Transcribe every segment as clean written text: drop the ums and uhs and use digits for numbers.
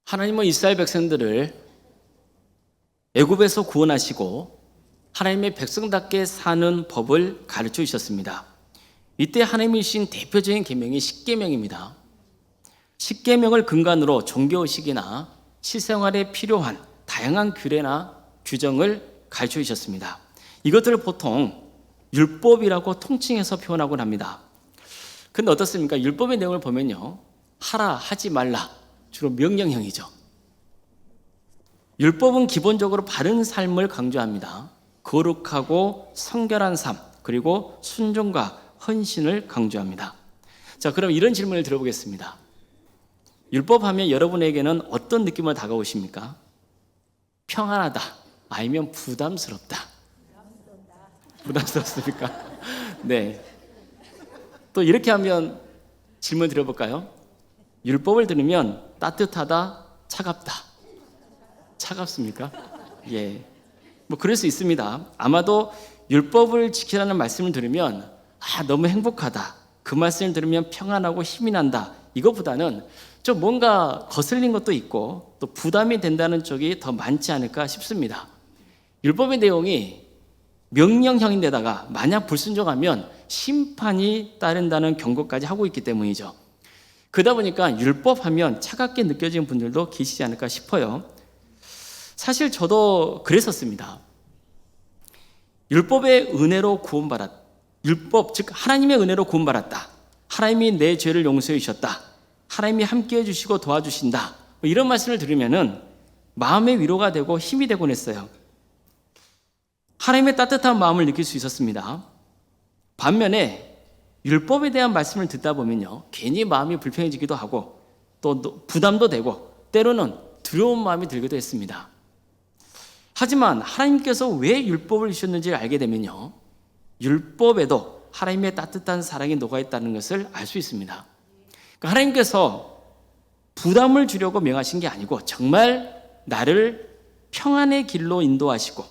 하나님은 이스라엘 백성들을 애굽에서 구원하시고 하나님의 백성답게 사는 법을 가르쳐 주셨습니다. 이때 하나님이 주신 대표적인 계명이 십계명입니다. 십계명을 근간으로 종교의식이나 실생활에 필요한 다양한 규례나 규정을 가르쳐 주셨습니다. 이것들을 보통 율법이라고 통칭해서 표현하곤 합니다. 근데 어떻습니까? 율법의 내용을 보면요, 하라, 하지 말라, 주로 명령형이죠. 율법은 기본적으로 바른 삶을 강조합니다. 거룩하고 성결한 삶, 그리고 순종과 헌신을 강조합니다. 자, 그럼 이런 질문을 들어보겠습니다. 율법하면 여러분에게는 어떤 느낌으로 다가오십니까? 평안하다, 아니면 부담스럽다? 부담스럽습니까? 네. 또 이렇게 하면 질문 드려볼까요? 율법을 들으면 따뜻하다, 차갑다? 차갑습니까? 예. 뭐 그럴 수 있습니다. 아마도 율법을 지키라는 말씀을 들으면 너무 행복하다, 그 말씀을 들으면 평안하고 힘이 난다, 이것보다는 좀 뭔가 거슬린 것도 있고 또 부담이 된다는 쪽이 더 많지 않을까 싶습니다. 율법의 내용이 명령형인데다가 만약 불순종하면 심판이 따른다는 경고까지 하고 있기 때문이죠. 그러다 보니까 율법하면 차갑게 느껴지는 분들도 계시지 않을까 싶어요. 사실 저도 그랬었습니다. 율법의 은혜로 구원받았다. 율법, 즉 하나님의 은혜로 구원받았다. 하나님이 내 죄를 용서해 주셨다. 하나님이 함께해 주시고 도와주신다. 이런 말씀을 들으면은 마음의 위로가 되고 힘이 되곤 했어요. 하나님의 따뜻한 마음을 느낄 수 있었습니다. 반면에 율법에 대한 말씀을 듣다 보면요, 괜히 마음이 불편해지기도 하고 또 부담도 되고 때로는 두려운 마음이 들기도 했습니다. 하지만 하나님께서 왜 율법을 주셨는지를 알게 되면요, 율법에도 하나님의 따뜻한 사랑이 녹아있다는 것을 알 수 있습니다. 그러니까 하나님께서 부담을 주려고 명하신 게 아니고 정말 나를 평안의 길로 인도하시고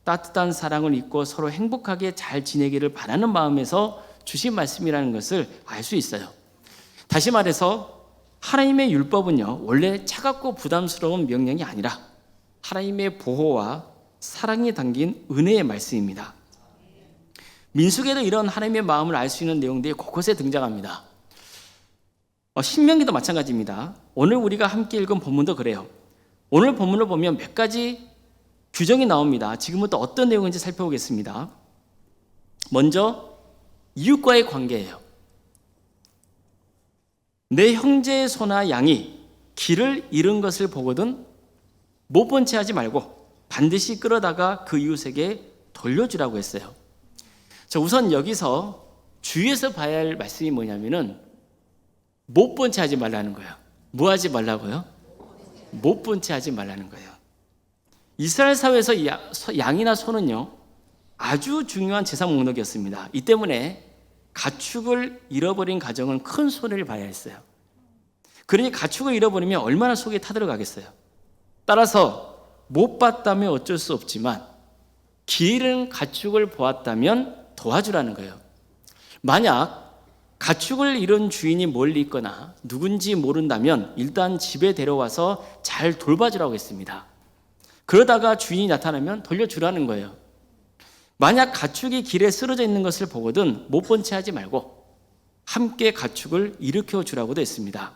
따뜻한 사랑을 잊고 서로 행복하게 잘 지내기를 바라는 마음에서 주신 말씀이라는 것을 알 수 있어요. 다시 말해서 하나님의 율법은요, 원래 차갑고 부담스러운 명령이 아니라 하나님의 보호와 사랑이 담긴 은혜의 말씀입니다. 민수기에도 이런 하나님의 마음을 알 수 있는 내용들이 곳곳에 등장합니다. 신명기도 마찬가지입니다. 오늘 우리가 함께 읽은 본문도 그래요. 오늘 본문을 보면 몇 가지 규정이 나옵니다. 지금부터 어떤 내용인지 살펴보겠습니다. 먼저 이웃과의 관계예요. 내 형제의 소나 양이 길을 잃은 것을 보거든 못 본 채 하지 말고 반드시 끌어다가 그 이웃에게 돌려주라고 했어요. 자, 우선 여기서 주의해서 봐야 할 말씀이 뭐냐면은 못 본 채 하지 말라는 거예요. 뭐 하지 말라고요? 못 본 채 하지 말라는 거예요. 이스라엘 사회에서 양이나 소는요, 아주 중요한 재산 목록이었습니다. 이 때문에 가축을 잃어버린 가정은 큰 손해를 봐야 했어요. 그러니 가축을 잃어버리면 얼마나 속이 타들어가겠어요. 따라서 못 봤다면 어쩔 수 없지만 길 잃은 가축을 보았다면 도와주라는 거예요. 만약 가축을 잃은 주인이 멀리 있거나 누군지 모른다면 일단 집에 데려와서 잘 돌봐주라고 했습니다. 그러다가 주인이 나타나면 돌려주라는 거예요. 만약 가축이 길에 쓰러져 있는 것을 보거든 못 본 채 하지 말고 함께 가축을 일으켜 주라고도 했습니다.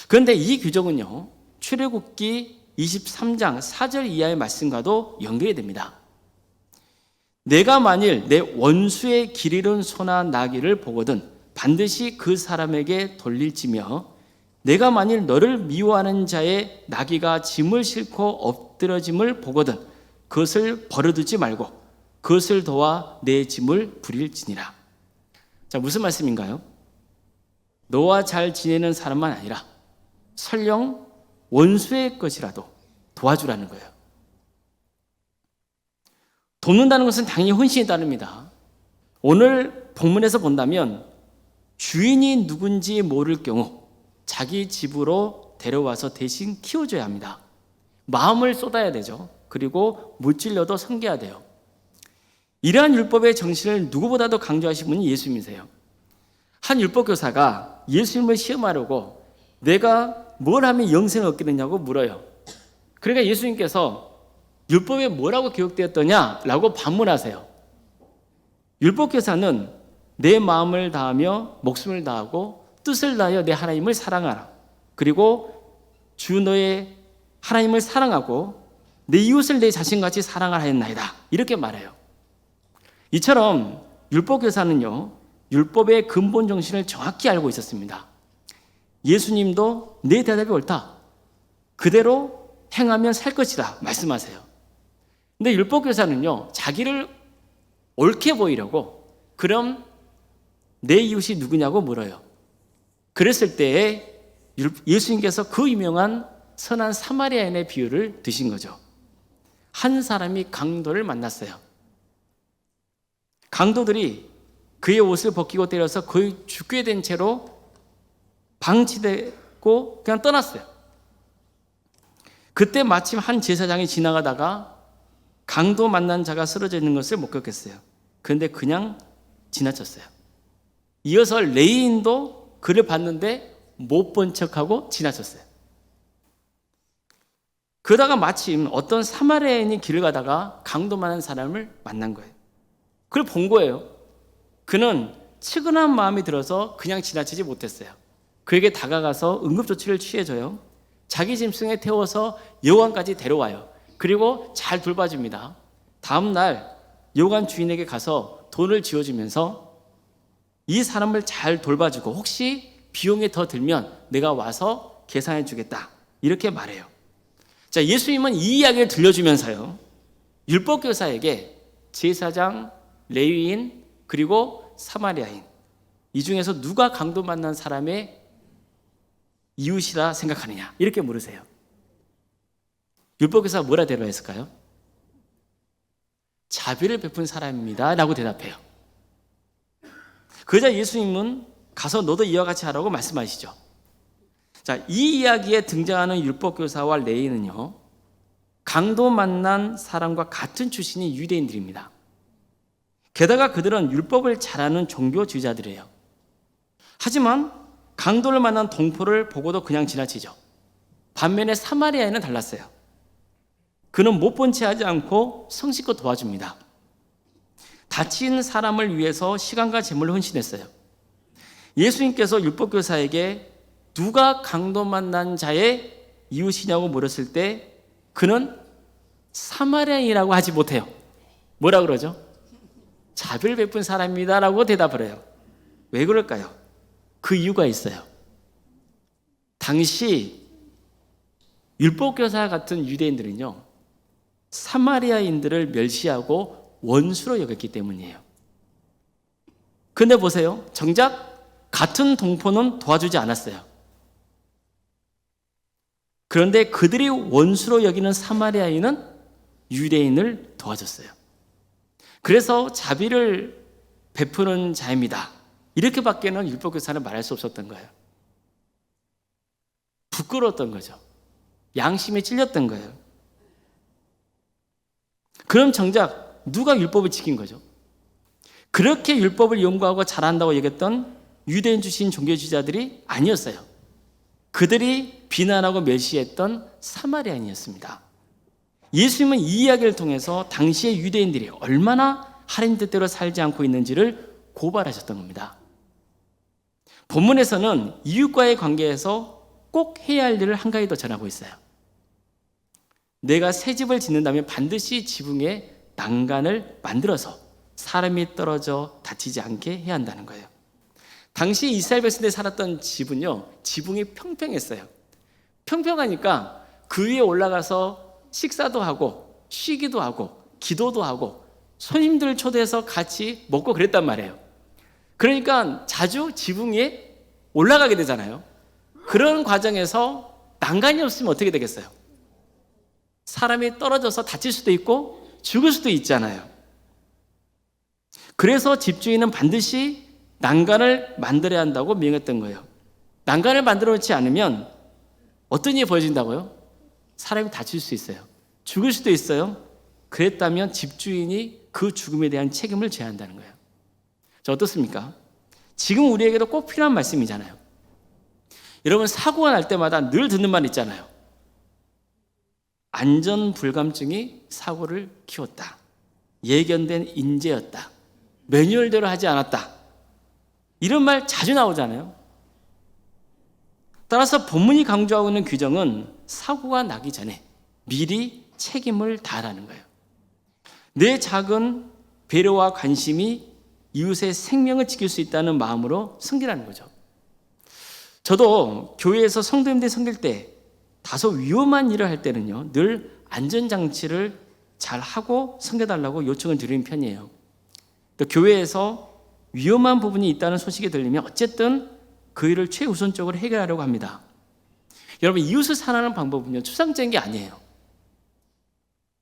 그런데 이 규정은요, 출애굽기 23장 4절 이하의 말씀과도 연결이 됩니다. 내가 만일 내 원수의 길 잃은 소나 나귀를 보거든 반드시 그 사람에게 돌릴지며 내가 만일 너를 미워하는 자의 나귀가 짐을 싣고 엎드러짐을 보거든 그것을 버려두지 말고 그것을 도와 내 짐을 부릴지니라. 자, 무슨 말씀인가요? 너와 잘 지내는 사람만 아니라 설령 원수의 것이라도 도와주라는 거예요. 돕는다는 것은 당연히 헌신이 따릅니다. 오늘 본문에서 본다면 주인이 누군지 모를 경우 자기 집으로 데려와서 대신 키워줘야 합니다. 마음을 쏟아야 되죠. 그리고 물질로도 섬겨야 돼요. 이러한 율법의 정신을 누구보다도 강조하신 분이 예수님이세요. 한 율법교사가 예수님을 시험하려고 내가 뭘 하면 영생을 얻게 되냐고 물어요. 그러니까 예수님께서 율법에 뭐라고 기록되었더냐라고 반문하세요. 율법교사는 내 마음을 다하며 목숨을 다하고 뜻을 다하여 내 하나님을 사랑하라. 그리고 주 너의 하나님을 사랑하고 내 이웃을 내 자신같이 사랑하라 했나이다. 이렇게 말해요. 이처럼 율법교사는요, 율법의 근본 정신을 정확히 알고 있었습니다. 예수님도 내 대답이 옳다. 그대로 행하면 살 것이다. 말씀하세요. 근데 율법교사는요, 자기를 옳게 보이려고 그럼 내 이웃이 누구냐고 물어요. 그랬을 때에 예수님께서 그 유명한 선한 사마리아인의 비유를 드신 거죠. 한 사람이 강도를 만났어요. 강도들이 그의 옷을 벗기고 때려서 거의 죽게 된 채로 방치되고 그냥 떠났어요. 그때 마침 한 제사장이 지나가다가 강도 만난 자가 쓰러져 있는 것을 목격했어요. 그런데 그냥 지나쳤어요. 이어서 레위인도 그를 봤는데 못 본 척하고 지나쳤어요. 그러다가 마침 어떤 사마리아인이 길을 가다가 강도 만난 사람을 만난 거예요. 그걸 본 거예요. 그는 측은한 마음이 들어서 그냥 지나치지 못했어요. 그에게 다가가서 응급조치를 취해줘요. 자기 짐승에 태워서 여관까지 데려와요. 그리고 잘 돌봐줍니다. 다음 날 여관 주인에게 가서 돈을 쥐어주면서 이 사람을 잘 돌봐주고 혹시 비용이 더 들면 내가 와서 계산해 주겠다. 이렇게 말해요. 자, 예수님은 이 이야기를 들려주면서요, 율법교사에게 제사장, 레위인, 그리고 사마리아인, 이 중에서 누가 강도 만난 사람의 이웃이라 생각하느냐 이렇게 물으세요. 율법교사가 뭐라 대답했을까요? 자비를 베푼 사람입니다 라고 대답해요. 그러자 예수님은 가서 너도 이와 같이 하라고 말씀하시죠. 자, 이 이야기에 등장하는 율법교사와 레위인은요, 강도 만난 사람과 같은 출신이 유대인들입니다. 게다가 그들은 율법을 잘 아는 종교주의자들이에요. 하지만 강도를 만난 동포를 보고도 그냥 지나치죠. 반면에 사마리아인은 달랐어요. 그는 못 본 채 하지 않고 성실껏 도와줍니다. 다친 사람을 위해서 시간과 재물을 헌신했어요. 예수님께서 율법교사에게 누가 강도 만난 자의 이웃이냐고 물었을 때 그는 사마리아인이라고 하지 못해요. 뭐라 그러죠? 자비를 베푼 사람입니다 라고 대답을 해요. 왜 그럴까요? 그 이유가 있어요. 당시 율법교사 같은 유대인들은요, 사마리아인들을 멸시하고 원수로 여겼기 때문이에요. 근데 보세요. 정작 같은 동포는 도와주지 않았어요. 그런데 그들이 원수로 여기는 사마리아인은 유대인을 도와줬어요. 그래서 자비를 베푸는 자입니다. 이렇게밖에는 율법교사는 말할 수 없었던 거예요. 부끄러웠던 거죠. 양심에 찔렸던 거예요. 그럼 정작 누가 율법을 지킨 거죠? 그렇게 율법을 연구하고 잘한다고 여겼던 유대인 출신 종교주의자들이 아니었어요. 그들이 비난하고 멸시했던 사마리아인이었습니다. 예수님은 이 이야기를 통해서 당시의 유대인들이 얼마나 하나님 뜻대로 살지 않고 있는지를 고발하셨던 겁니다. 본문에서는 이웃과의 관계에서 꼭 해야 할 일을 한 가지 더 전하고 있어요. 내가 새 집을 짓는다면 반드시 지붕에 난간을 만들어서 사람이 떨어져 다치지 않게 해야 한다는 거예요. 당시 이스라엘 백성들이 살았던 집은요, 지붕이 평평했어요. 평평하니까 그 위에 올라가서 식사도 하고 쉬기도 하고 기도도 하고 손님들을 초대해서 같이 먹고 그랬단 말이에요. 그러니까 자주 지붕 위에 올라가게 되잖아요. 그런 과정에서 난간이 없으면 어떻게 되겠어요? 사람이 떨어져서 다칠 수도 있고 죽을 수도 있잖아요. 그래서 집주인은 반드시 난간을 만들어야 한다고 명했던 거예요. 난간을 만들어 놓지 않으면 어떤 일이 벌어진다고요? 사람이 다칠 수 있어요. 죽을 수도 있어요. 그랬다면 집주인이 그 죽음에 대한 책임을 져야 한다는 거예요. 자, 어떻습니까? 지금 우리에게도 꼭 필요한 말씀이잖아요. 여러분, 사고가 날 때마다 늘 듣는 말 있잖아요. 안전불감증이 사고를 키웠다. 예견된 인재였다. 매뉴얼대로 하지 않았다. 이런 말 자주 나오잖아요. 따라서 본문이 강조하고 있는 규정은 사고가 나기 전에 미리 책임을 다하라는 거예요. 내 작은 배려와 관심이 이웃의 생명을 지킬 수 있다는 마음으로 섬기라는 거죠. 저도 교회에서 성도님들이 섬길 때 다소 위험한 일을 할 때는요, 늘 안전장치를 잘 하고 섬겨달라고 요청을 드리는 편이에요. 또 교회에서 위험한 부분이 있다는 소식이 들리면 어쨌든 그 일을 최우선적으로 해결하려고 합니다. 여러분, 이웃을 사랑하는 방법은요, 추상적인 게 아니에요.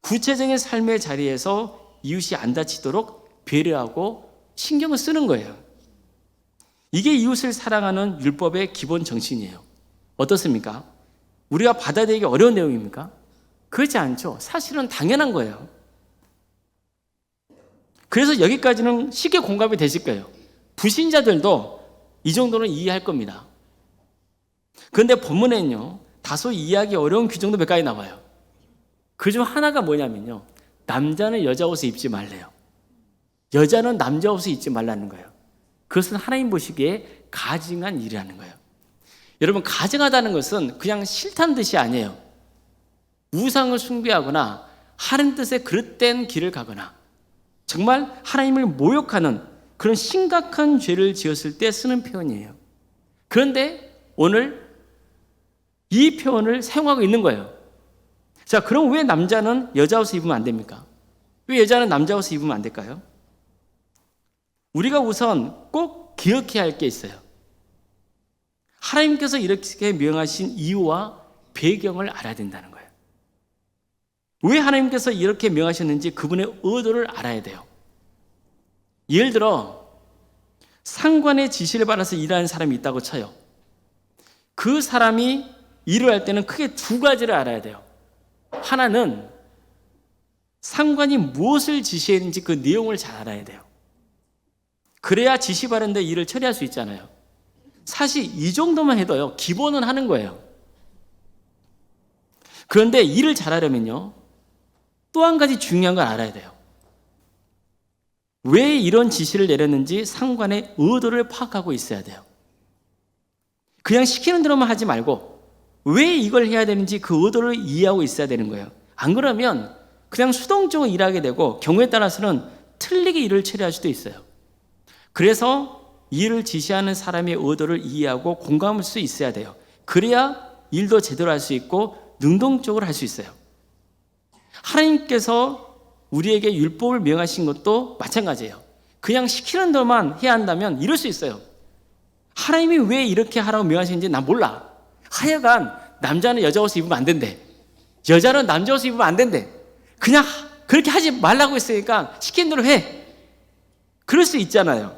구체적인 삶의 자리에서 이웃이 안 다치도록 배려하고 신경을 쓰는 거예요. 이게 이웃을 사랑하는 율법의 기본 정신이에요. 어떻습니까? 우리가 받아들이기 어려운 내용입니까? 그렇지 않죠. 사실은 당연한 거예요. 그래서 여기까지는 쉽게 공감이 되실 거예요. 불신자들도 이 정도는 이해할 겁니다. 그런데 본문에는요, 다소 이해하기 어려운 규정도 몇 가지 나와요. 그중 하나가 뭐냐면요, 남자는 여자 옷을 입지 말래요. 여자는 남자 옷을 입지 말라는 거예요. 그것은 하나님 보시기에 가증한 일이라는 거예요. 여러분, 가증하다는 것은 그냥 싫다는 뜻이 아니에요. 우상을 숭배하거나 하는 뜻의 그릇된 길을 가거나 정말 하나님을 모욕하는 그런 심각한 죄를 지었을 때 쓰는 표현이에요. 그런데 오늘 이 표현을 사용하고 있는 거예요. 자, 그럼 왜 남자는 여자 옷을 입으면 안 됩니까? 왜 여자는 남자 옷을 입으면 안 될까요? 우리가 우선 꼭 기억해야 할 게 있어요. 하나님께서 이렇게 명하신 이유와 배경을 알아야 된다는 거예요. 왜 하나님께서 이렇게 명하셨는지 그분의 의도를 알아야 돼요. 예를 들어 상관의 지시를 받아서 일하는 사람이 있다고 쳐요. 그 사람이 일을 할 때는 크게 두 가지를 알아야 돼요. 하나는 상관이 무엇을 지시했는지 그 내용을 잘 알아야 돼요. 그래야 지시받은데 일을 처리할 수 있잖아요. 사실 이 정도만 해도요, 기본은 하는 거예요. 그런데 일을 잘하려면요, 또 한 가지 중요한 걸 알아야 돼요. 왜 이런 지시를 내렸는지 상관의 의도를 파악하고 있어야 돼요. 그냥 시키는 대로만 하지 말고 왜 이걸 해야 되는지 그 의도를 이해하고 있어야 되는 거예요. 안 그러면 그냥 수동적으로 일하게 되고 경우에 따라서는 틀리게 일을 처리할 수도 있어요. 그래서 일을 지시하는 사람의 의도를 이해하고 공감할 수 있어야 돼요. 그래야 일도 제대로 할 수 있고 능동적으로 할 수 있어요. 하나님께서 우리에게 율법을 명하신 것도 마찬가지예요. 그냥 시키는 대로만 해야 한다면 이럴 수 있어요. 하나님이 왜 이렇게 하라고 명하시는지 난 몰라. 하여간 남자는 여자 옷을 입으면 안 된대. 여자는 남자 옷을 입으면 안 된대. 그냥 그렇게 하지 말라고 했으니까 시킨 대로 해. 그럴 수 있잖아요.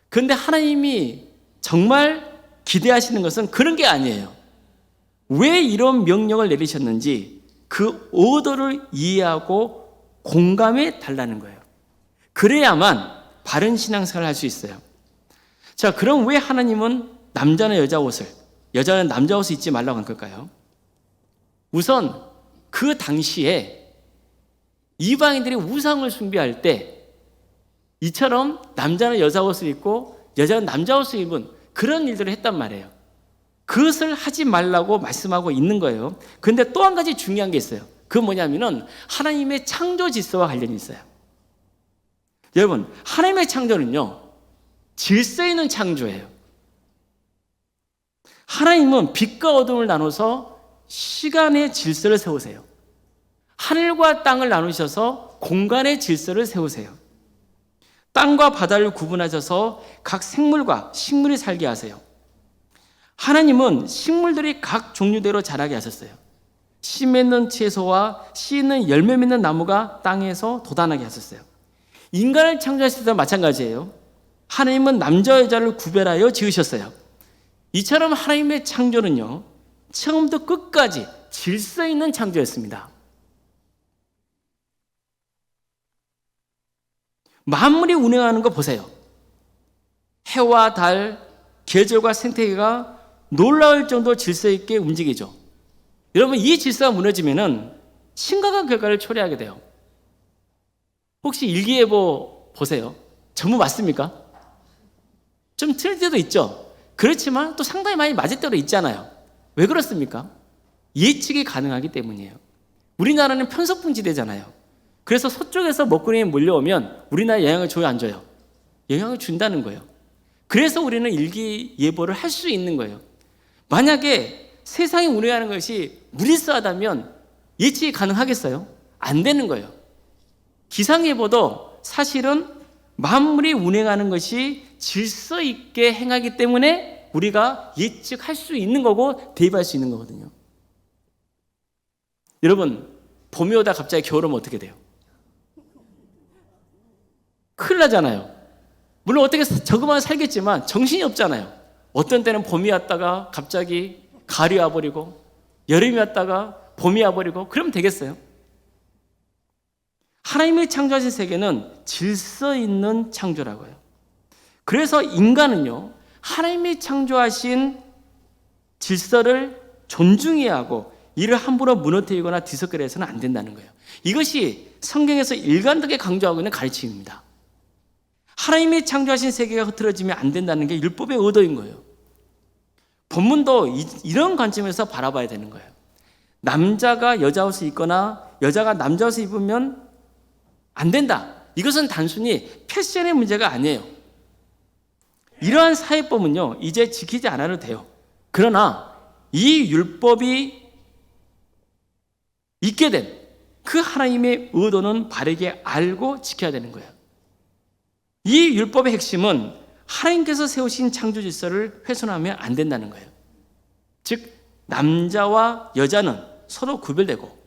그런데 하나님이 정말 기대하시는 것은 그런 게 아니에요. 왜 이런 명령을 내리셨는지 그 의도를 이해하고 공감해 달라는 거예요. 그래야만 바른 신앙생활을 할 수 있어요. 자, 그럼 왜 하나님은 남자는 여자 옷을, 여자는 남자 옷을 입지 말라고 한 걸까요? 우선 그 당시에 이방인들이 우상을 숭배할 때 이처럼 남자는 여자 옷을 입고 여자는 남자 옷을 입은 그런 일들을 했단 말이에요. 그것을 하지 말라고 말씀하고 있는 거예요. 그런데 또 한 가지 중요한 게 있어요. 그건 뭐냐면은 하나님의 창조 질서와 관련이 있어요. 여러분, 하나님의 창조는요, 질서 있는 창조예요. 하나님은 빛과 어둠을 나눠서 시간의 질서를 세우세요. 하늘과 땅을 나누셔서 공간의 질서를 세우세요. 땅과 바다를 구분하셔서 각 생물과 식물이 살게 하세요. 하나님은 식물들이 각 종류대로 자라게 하셨어요. 씨 맺는 채소와 씨 있는 열매 맺는 나무가 땅에서 돋아나게 하셨어요. 인간을 창조하실 때도 마찬가지예요. 하나님은 남자 여자를 구별하여 지으셨어요. 이처럼 하나님의 창조는요, 처음부터 끝까지 질서 있는 창조였습니다. 만물이 운행하는 거 보세요. 해와 달, 계절과 생태계가 놀라울 정도로 질서 있게 움직이죠. 여러분, 이 질서가 무너지면은 심각한 결과를 초래하게 돼요. 혹시 일기예보 보세요. 전부 맞습니까? 좀 틀릴 때도 있죠. 그렇지만 또 상당히 많이 맞을 때도 있잖아요. 왜 그렇습니까? 예측이 가능하기 때문이에요. 우리나라는 편서풍지대잖아요. 그래서 서쪽에서 먹구름이 몰려오면 우리나라에 영향을 줘요, 안 줘요? 영향을 준다는 거예요. 그래서 우리는 일기예보를 할 수 있는 거예요. 만약에 세상이 운행하는 것이 무질서하다면 예측이 가능하겠어요? 안 되는 거예요. 기상예보도 사실은 만물이 운행하는 것이 질서 있게 행하기 때문에 우리가 예측할 수 있는 거고 대비할 수 있는 거거든요. 여러분, 봄이 오다 갑자기 겨울 오면 어떻게 돼요? 큰일 나잖아요. 물론 어떻게 적응만 살겠지만 정신이 없잖아요. 어떤 때는 봄이 왔다가 갑자기 가을이 와버리고, 여름이 왔다가 봄이 와버리고, 그러면 되겠어요? 하나님이 창조하신 세계는 질서 있는 창조라고요. 그래서 인간은요, 하나님이 창조하신 질서를 존중해야 하고 이를 함부로 무너뜨리거나 뒤섞으려 해서는 안 된다는 거예요. 이것이 성경에서 일관되게 강조하고 있는 가르침입니다. 하나님이 창조하신 세계가 흐트러지면 안 된다는 게 율법의 의도인 거예요. 본문도 이런 관점에서 바라봐야 되는 거예요. 남자가 여자 옷을 입거나 여자가 남자 옷을 입으면 안 된다. 이것은 단순히 패션의 문제가 아니에요. 이러한 사회법은요, 이제 지키지 않아도 돼요. 그러나 이 율법이 있게 된 그 하나님의 의도는 바르게 알고 지켜야 되는 거예요. 이 율법의 핵심은 하나님께서 세우신 창조 질서를 훼손하면 안 된다는 거예요. 즉, 남자와 여자는 서로 구별되고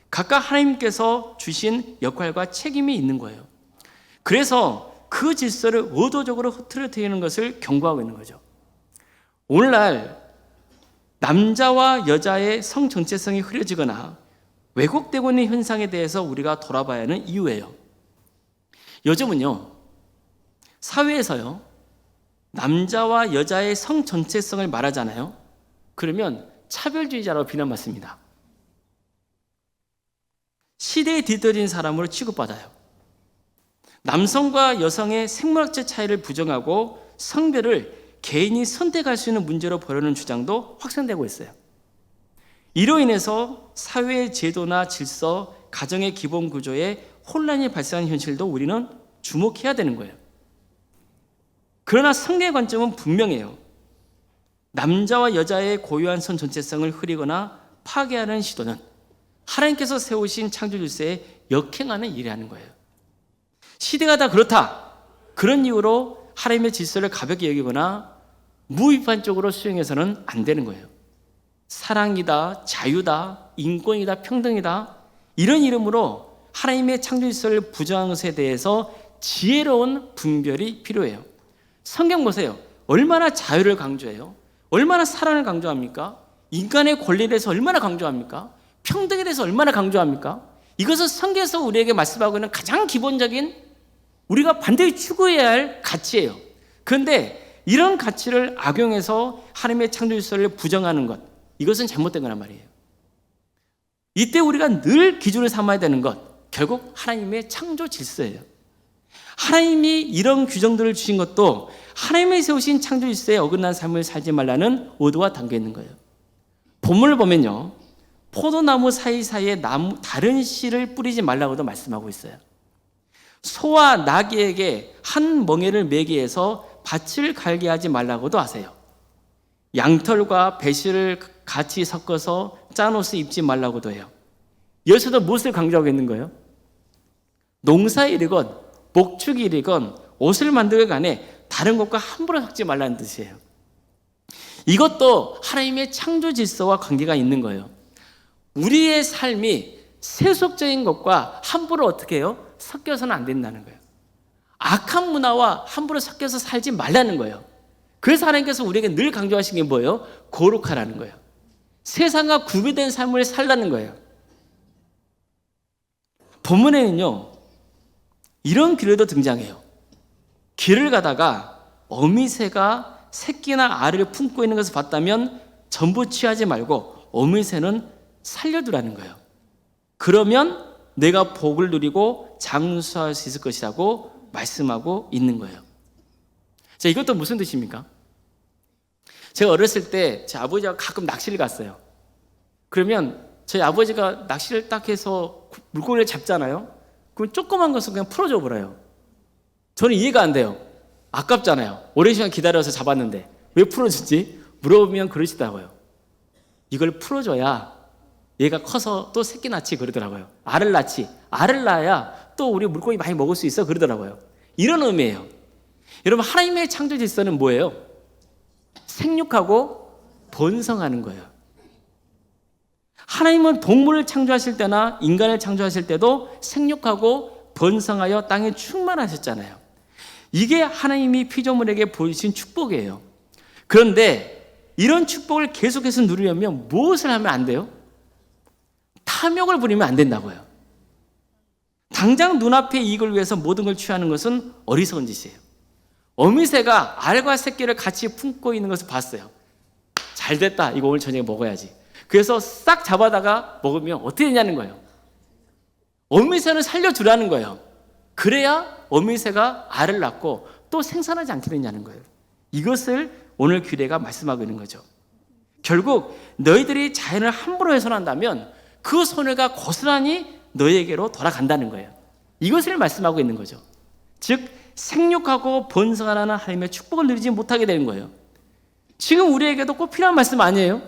각각 하나님께서 주신 역할과 책임이 있는 거예요. 그래서 그 질서를 의도적으로 흐트러뜨리는 것을 경고하고 있는 거죠. 오늘날 남자와 여자의 성 정체성이 흐려지거나 왜곡되고 있는 현상에 대해서 우리가 돌아봐야 하는 이유예요. 요즘은요, 사회에서요, 남자와 여자의 성 정체성을 말하잖아요. 그러면 차별주의자라고 비난받습니다. 시대에 뒤떨어진 사람으로 취급받아요. 남성과 여성의 생물학적 차이를 부정하고 성별을 개인이 선택할 수 있는 문제로 보려는 주장도 확산되고 있어요. 이로 인해서 사회의 제도나 질서, 가정의 기본 구조에 혼란이 발생하는 현실도 우리는 주목해야 되는 거예요. 그러나 성경의 관점은 분명해요. 남자와 여자의 고유한 선 전체성을 흐리거나 파괴하는 시도는 하나님께서 세우신 창조 질서에 역행하는 일이라는 거예요. 시대가 다 그렇다. 그런 이유로 하나님의 질서를 가볍게 여기거나 무비판적으로 수용해서는 안 되는 거예요. 사랑이다, 자유다, 인권이다, 평등이다, 이런 이름으로 하나님의 창조 질서를 부정한 것에 대해서 지혜로운 분별이 필요해요. 성경 보세요. 얼마나 자유를 강조해요? 얼마나 사랑을 강조합니까? 인간의 권리에 대해서 얼마나 강조합니까? 평등에 대해서 얼마나 강조합니까? 이것은 성경에서 우리에게 말씀하고 있는 가장 기본적인 우리가 반드시 추구해야 할 가치예요. 그런데 이런 가치를 악용해서 하나님의 창조 질서를 부정하는 것, 이것은 잘못된 거란 말이에요. 이때 우리가 늘 기준을 삼아야 되는 것, 결국 하나님의 창조 질서예요. 하나님이 이런 규정들을 주신 것도 하나님이 세우신 창조 질서에 어긋난 삶을 살지 말라는 의도가 담겨 있는 거예요. 본문을 보면요, 포도나무 사이사이에 다른 씨를 뿌리지 말라고도 말씀하고 있어요. 소와 나귀에게 한 멍에를 매게 해서 밭을 갈게 하지 말라고도 하세요. 양털과 배실을 같이 섞어서 짠 옷을 입지 말라고도 해요. 여기서도 무엇을 강조하고 있는 거예요? 농사일이건 목축일이건 옷을 만들건 간에 다른 것과 함부로 섞지 말라는 뜻이에요. 이것도 하나님의 창조 질서와 관계가 있는 거예요. 우리의 삶이 세속적인 것과 함부로 어떻게 해요? 섞여서는 안 된다는 거예요. 악한 문화와 함부로 섞여서 살지 말라는 거예요. 그래서 하나님께서 우리에게 늘 강조하신 게 뭐예요? 거룩하라는 거예요. 세상과 구별된 삶을 살라는 거예요. 본문에는요, 이런 규례도 등장해요. 길을 가다가 어미새가 새끼나 알을 품고 있는 것을 봤다면 전부 취하지 말고 어미새는 살려두라는 거예요. 그러면 내가 복을 누리고 장수할 수 있을 것이라고 말씀하고 있는 거예요. 자, 이것도 무슨 뜻입니까? 제가 어렸을 때 제 아버지가 가끔 낚시를 갔어요. 그러면 저희 아버지가 낚시를 딱 해서 물고기를 잡잖아요. 그럼 조그만 것은 그냥 풀어줘 버려요. 저는 이해가 안 돼요. 아깝잖아요. 오랜 시간 기다려서 잡았는데 왜 풀어주지? 물어보면 그러시더라고요. 이걸 풀어줘야 얘가 커서 또 새끼 낳지 그러더라고요. 알을 낳지. 알을 낳아야 또 우리 물고기 많이 먹을 수 있어 그러더라고요. 이런 의미예요. 여러분, 하나님의 창조 질서는 뭐예요? 생육하고 번성하는 거예요. 하나님은 동물을 창조하실 때나 인간을 창조하실 때도 생육하고 번성하여 땅에 충만하셨잖아요. 이게 하나님이 피조물에게 보이신 축복이에요. 그런데 이런 축복을 계속해서 누리려면 무엇을 하면 안 돼요? 탐욕을 부리면 안 된다고요. 당장 눈앞의 이익을 위해서 모든 걸 취하는 것은 어리석은 짓이에요. 어미새가 알과 새끼를 같이 품고 있는 것을 봤어요. 잘 됐다. 이거 오늘 저녁에 먹어야지. 그래서 싹 잡아다가 먹으면 어떻게 되냐는 거예요. 어미새는 살려두라는 거예요. 그래야 어미새가 알을 낳고 또 생산하지 않게 되냐는 거예요. 이것을 오늘 규례가 말씀하고 있는 거죠. 결국 너희들이 자연을 함부로 훼손한다면 그 손해가 고스란히 너희에게로 돌아간다는 거예요. 이것을 말씀하고 있는 거죠. 즉 생육하고 번성하라는 하나님의 축복을 누리지 못하게 되는 거예요. 지금 우리에게도 꼭 필요한 말씀 아니에요?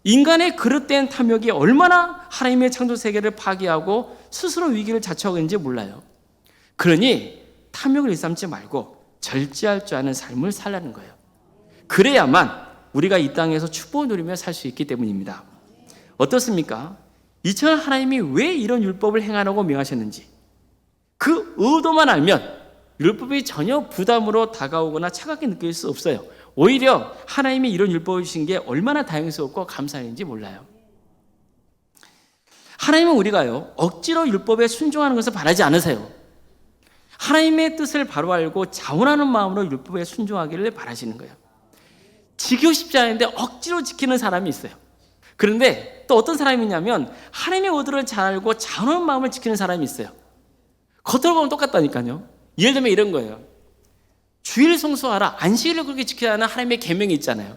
인간의 그릇된 탐욕이 얼마나 하나님의 창조 세계를 파괴하고 스스로 위기를 자초하고 있는지 몰라요. 그러니 탐욕을 일삼지 말고 절제할 줄 아는 삶을 살라는 거예요. 그래야만 우리가 이 땅에서 축복을 누리며 살 수 있기 때문입니다. 어떻습니까? 이처럼 하나님이 왜 이런 율법을 행하라고 명하셨는지 그 의도만 알면 율법이 전혀 부담으로 다가오거나 차갑게 느낄 수 없어요. 오히려 하나님이 이런 율법을 주신 게 얼마나 다행스럽고 감사한지 몰라요. 하나님은 우리가요 억지로 율법에 순종하는 것을 바라지 않으세요. 하나님의 뜻을 바로 알고 자원하는 마음으로 율법에 순종하기를 바라시는 거예요. 지키고 싶지 않은데 억지로 지키는 사람이 있어요. 그런데 또 어떤 사람이 있냐면 하나님의 의도를 잘 알고 자원하는 마음을 지키는 사람이 있어요. 겉으로 보면 똑같다니까요. 예를 들면 이런 거예요. 주일 성수하라, 안식일을 그렇게 지켜야 하는 하나님의 계명이 있잖아요.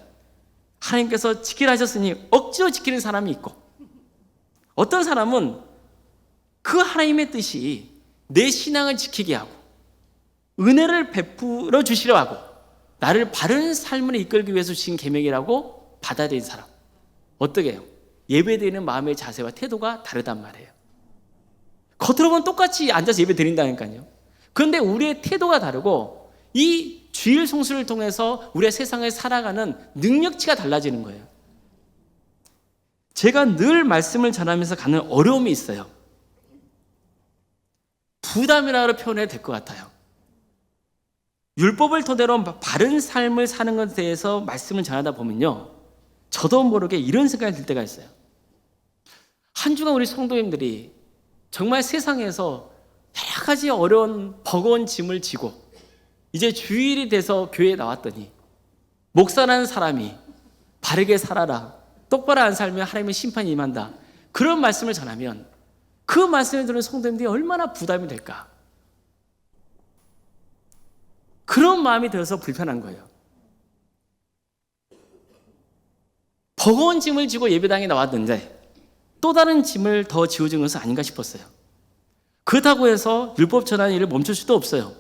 하나님께서 지키라 하셨으니 억지로 지키는 사람이 있고, 어떤 사람은 그 하나님의 뜻이 내 신앙을 지키게 하고 은혜를 베풀어 주시려 하고 나를 바른 삶을 이끌기 위해서 주신 계명이라고 받아들인 사람. 어떻게 해요? 예배드리는 마음의 자세와 태도가 다르단 말이에요. 겉으로 보면 똑같이 앉아서 예배 드린다니까요. 그런데 우리의 태도가 다르고 이 주일 성수를 통해서 우리의 세상을 살아가는 능력치가 달라지는 거예요. 제가 늘 말씀을 전하면서 가는 어려움이 있어요. 부담이라고 표현해도 될 것 같아요. 율법을 토대로 바른 삶을 사는 것에 대해서 말씀을 전하다 보면요, 저도 모르게 이런 생각이 들 때가 있어요. 한 주간 우리 성도님들이 정말 세상에서 여러 가지 어려운 버거운 짐을 지고 이제 주일이 돼서 교회에 나왔더니 목사라는 사람이 바르게 살아라, 똑바로 안 살면 하나님의 심판이 임한다, 그런 말씀을 전하면 그 말씀을 들은 성도님들이 얼마나 부담이 될까? 그런 마음이 들어서 불편한 거예요. 버거운 짐을 지고 예배당에 나왔는데 또 다른 짐을 더 지어준 것은 아닌가 싶었어요. 그렇다고 해서 율법 전하는 일을 멈출 수도 없어요.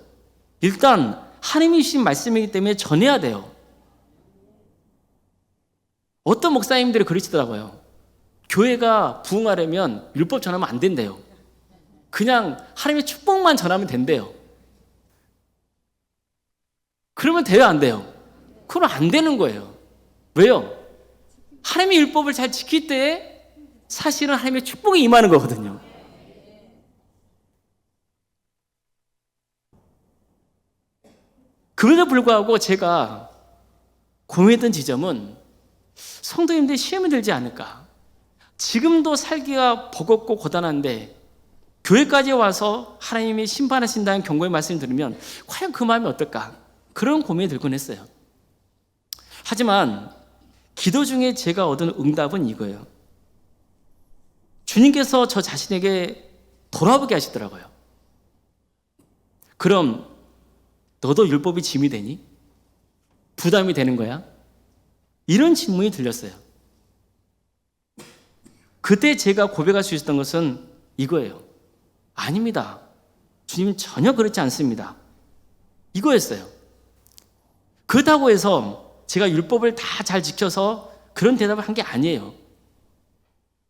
일단 하나님이 주신 말씀이기 때문에 전해야 돼요. 어떤 목사님들이 그러시더라고요. 교회가 부흥하려면 율법 전하면 안 된대요. 그냥 하나님의 축복만 전하면 된대요. 그러면 돼요, 안 돼요? 그럼 안 되는 거예요. 왜요? 하나님의 율법을 잘 지킬 때에 사실은 하나님의 축복이 임하는 거거든요. 그럼에도 불구하고 제가 고민했던 지점은 성도님들이 시험이 들지 않을까? 지금도 살기가 버겁고 고단한데 교회까지 와서 하나님이 심판하신다는 경고의 말씀을 들으면 과연 그 마음이 어떨까? 그런 고민이 들곤 했어요. 하지만 기도 중에 제가 얻은 응답은 이거예요. 주님께서 저 자신에게 돌아보게 하시더라고요. 그럼 너도 율법이 짐이 되니? 부담이 되는 거야? 이런 질문이 들렸어요. 그때 제가 고백할 수 있었던 것은 이거예요. 아닙니다. 주님 전혀 그렇지 않습니다. 이거였어요. 그렇다고 해서 제가 율법을 다 잘 지켜서 그런 대답을 한 게 아니에요.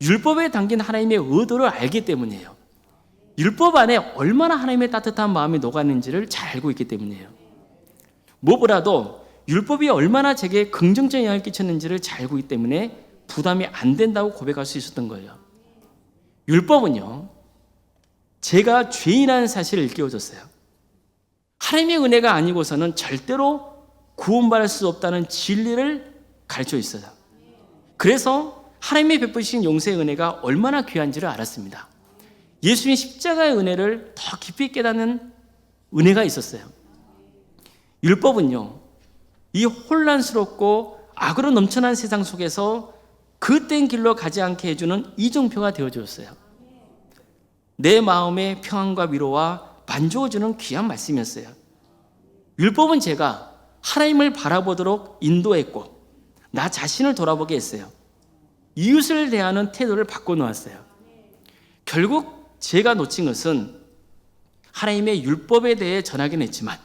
율법에 담긴 하나님의 의도를 알기 때문이에요. 율법 안에 얼마나 하나님의 따뜻한 마음이 녹았는지를 잘 알고 있기 때문이에요. 무엇보다도 율법이 얼마나 제게 긍정적인 영향을 끼쳤는지를 잘 알고 있기 때문에 부담이 안 된다고 고백할 수 있었던 거예요. 율법은요, 제가 죄인이라는 사실을 일깨워줬어요. 하나님의 은혜가 아니고서는 절대로 구원받을 수 없다는 진리를 가르쳐 있어요. 그래서 하나님의 베푸신 용서의 은혜가 얼마나 귀한지를 알았습니다. 예수님의 십자가의 은혜를 더 깊이 깨닫는 은혜가 있었어요. 율법은요, 이 혼란스럽고 악으로 넘쳐난 세상 속에서 그땐 길로 가지 않게 해주는 이정표가 되어주었어요. 내 마음의 평안과 위로와 만족을 주는 귀한 말씀이었어요. 율법은 제가 하나님을 바라보도록 인도했고 나 자신을 돌아보게 했어요. 이웃을 대하는 태도를 바꿔놓았어요. 결국 제가 놓친 것은 하나님의 율법에 대해 전하긴 했지만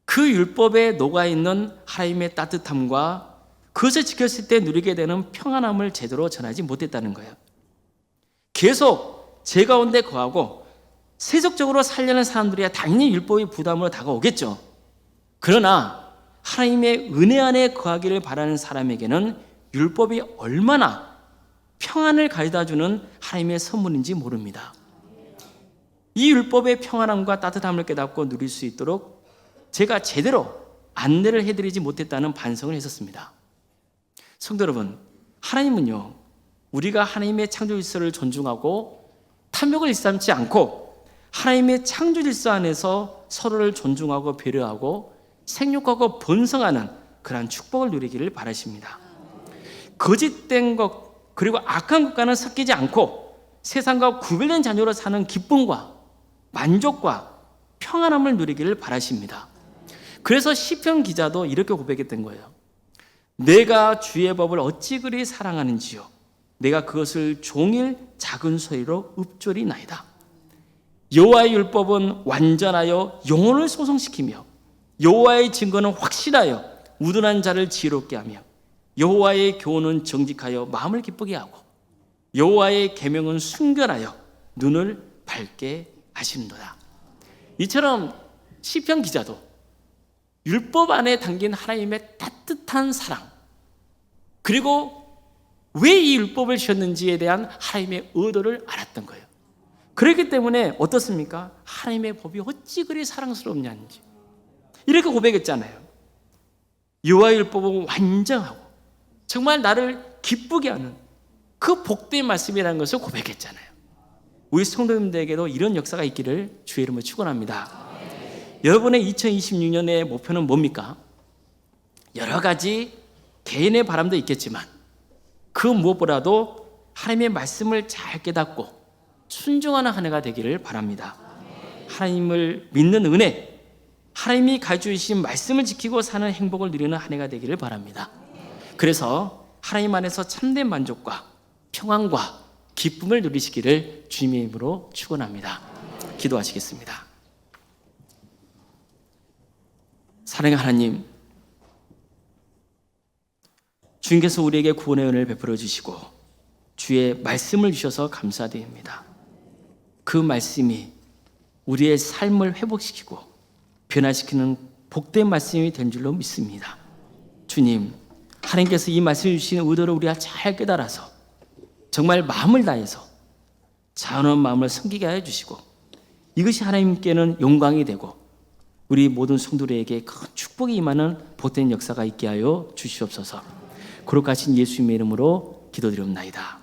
그 율법에 녹아있는 하나님의 따뜻함과 그것을 지켰을 때 누리게 되는 평안함을 제대로 전하지 못했다는 거예요. 계속 제 가운데 거하고 세속적으로 살려는 사람들이야 당연히 율법의 부담으로 다가오겠죠. 그러나 하나님의 은혜 안에 거하기를 바라는 사람에게는 율법이 얼마나 평안을 가져다주는 하나님의 선물인지 모릅니다. 이 율법의 평안함과 따뜻함을 깨닫고 누릴 수 있도록 제가 제대로 안내를 해드리지 못했다는 반성을 했었습니다. 성도 여러분, 하나님은요, 우리가 하나님의 창조 질서를 존중하고 탐욕을 일삼지 않고 하나님의 창조 질서 안에서 서로를 존중하고 배려하고 생육하고 번성하는 그러한 축복을 누리기를 바라십니다. 거짓된 것 그리고 악한 것과는 섞이지 않고 세상과 구별된 자녀로 사는 기쁨과 만족과 평안함을 누리기를 바라십니다. 그래서 시편 기자도 이렇게 고백했던 거예요. 내가 주의 법을 어찌 그리 사랑하는지요. 내가 그것을 종일 작은 소리로 읊조리나이다. 여호와의 율법은 완전하여 영혼을 소성시키며 여호와의 증거는 확실하여 우둔한 자를 지혜롭게 하며 여호와의 교훈은 정직하여 마음을 기쁘게 하고 여호와의 계명은 순결하여 눈을 밝게 하시는도다. 이처럼 시편 기자도 율법 안에 담긴 하나님의 따뜻한 사랑 그리고 왜 이 율법을 주셨는지에 대한 하나님의 의도를 알았던 거예요. 그렇기 때문에 어떻습니까? 하나님의 법이 어찌 그리 사랑스럽냐는지 이렇게 고백했잖아요. 여호와의 율법은 완전하고 정말 나를 기쁘게 하는 그 복된 말씀이라는 것을 고백했잖아요. 우리 성도님들에게도 이런 역사가 있기를 주의 이름으로 축원합니다. 여러분의 2026년의 목표는 뭡니까? 여러 가지 개인의 바람도 있겠지만 그 무엇보다도 하나님의 말씀을 잘 깨닫고 순종하는 한 해가 되기를 바랍니다. 하나님을 믿는 은혜, 하나님이 가르쳐 주신 말씀을 지키고 사는 행복을 누리는 한 해가 되기를 바랍니다. 그래서 하나님 안에서 참된 만족과 평안과 기쁨을 누리시기를 주님의 이름으로 축원합니다. 기도하시겠습니다. 사랑의 하나님, 주님께서 우리에게 구원의 은혜를 베풀어 주시고 주의 말씀을 주셔서 감사드립니다. 그 말씀이 우리의 삶을 회복시키고 변화시키는 복된 말씀이 된 줄로 믿습니다. 주님, 하나님께서 이 말씀을 주시는 의도를 우리가 잘 깨달아서 정말 마음을 다해서 자원한 마음을 섬기게 하여 주시고 이것이 하나님께는 영광이 되고 우리 모든 성도들에게 큰 축복이 임하는 복된 역사가 있게 하여 주시옵소서. 거룩하신 예수님의 이름으로 기도드리옵나이다.